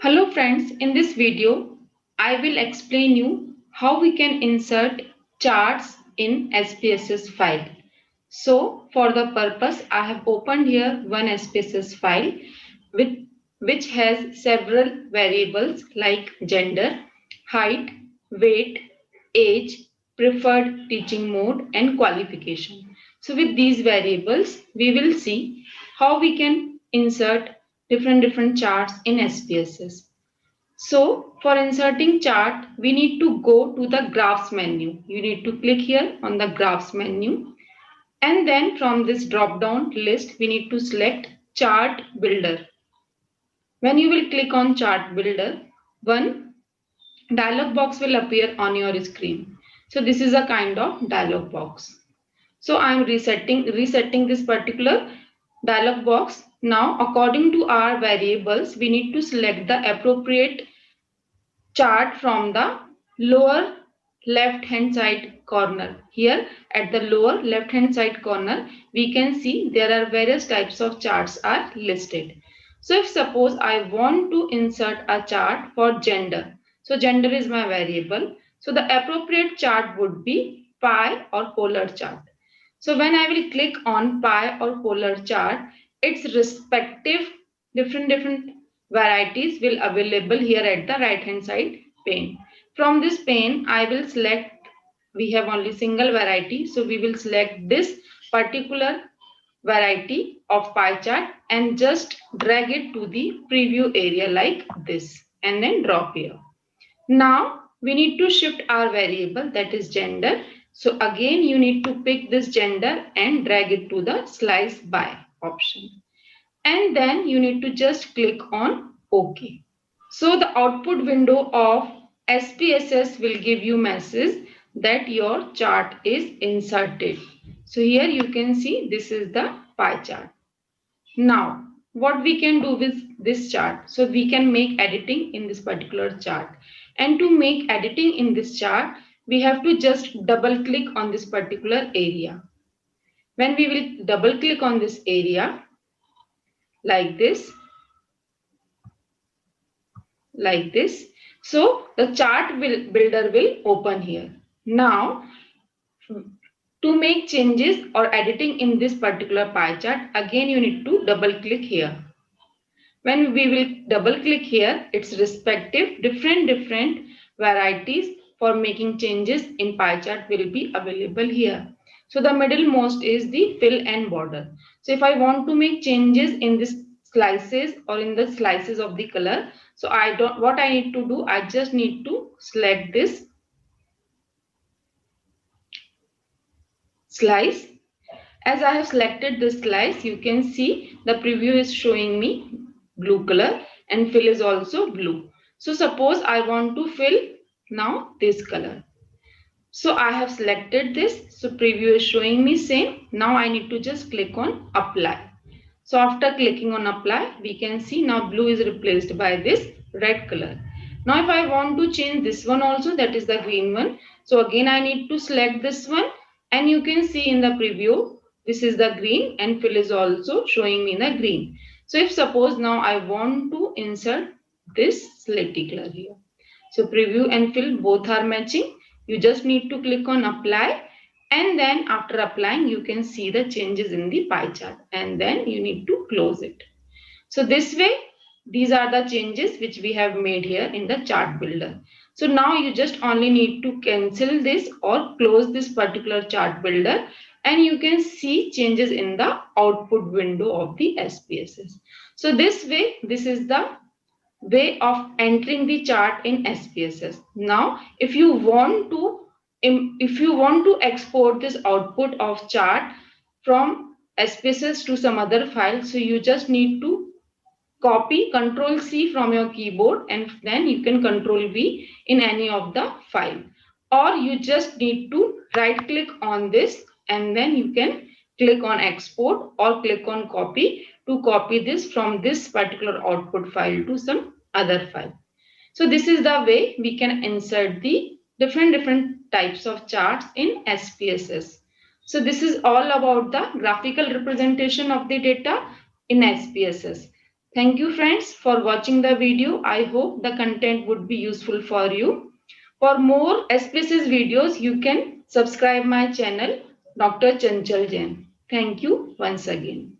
Hello friends, in this video, I will explain you how we can insert charts in SPSS file. So for the purpose, I have opened here one SPSS file with, which has several variables like gender, height, weight, age, preferred teaching mode and qualification. So with these variables, we will see how we can insert different charts in SPSS. So for inserting chart, we need to go to the graphs menu. You need to click here on the graphs menu. And then from this drop down list, we need to select chart builder. When you will click on chart builder, one dialog box will appear on your screen. So this is a kind of dialog box. So I am resetting this particular dialog box. Now according to our variables, we need to select the appropriate chart from the lower left hand side corner. Here at the lower left hand side corner, we can see there are various types of charts are listed. So if suppose I want to insert a chart for gender, so gender is my variable, so the appropriate chart would be pie or polar chart. So when I will click on pie or polar chart, its respective different varieties will available here at the right hand side pane. From this pane, I will select, we have only single variety, so we will select this particular variety of pie chart and just drag it to the preview area like this and then drop here. Now we need to shift our variable, that is gender. So again you need to pick this gender and drag it to the slice by option. And then you need to just click on OK. So the output window of SPSS will give you message that your chart is inserted. So here you can see this is the pie chart. Now, what we can do with this chart? So we can make editing in this particular chart. And to make editing in this chart, we have to just double click on this particular area. When we will double click on this area, like this, so the chart builder will open here. Now, to make changes or editing in this particular pie chart, again you need to double click here. When we will double click here, its respective different varieties for making changes in pie chart will be available here. So the middlemost is the fill and border. So if I want to make changes in this slices or in the slices of the color, so what I need to do, I just need to select this slice. As I have selected this slice, you can see the preview is showing me blue color and fill is also blue. So suppose I want to fill now this color. So I have selected this. So preview is showing me same. Now I need to just click on apply. So after clicking on apply, we can see now blue is replaced by this red color. Now if I want to change this one also, that is the green one. So again I need to select this one and you can see in the preview, this is the green and fill is also showing me the green. So if suppose now I want to insert this slaty color here. So preview and fill both are matching. You just need to click on apply and then after applying you can see the changes in the pie chart and then you need to close it. So this way these are the changes which we have made here in the chart builder. So now you just only need to cancel this or close this particular chart builder and you can see changes in the output window of the SPSS. So this way, this is the way of entering the chart in SPSS. Now, if you want to export this output of chart from SPSS to some other file, so you just need to copy Ctrl C from your keyboard and then you can Ctrl V in any of the file. Or you just need to right click on this and then you can click on export or click on copy to copy this from this particular output file to some other file. So this is the way we can insert the different types of charts in SPSS. So this is all about the graphical representation of the data in SPSS. Thank you friends for watching the video. I hope the content would be useful for you. For more SPSS videos, you can subscribe my channel Dr. Chanchal Jain. Thank you once again.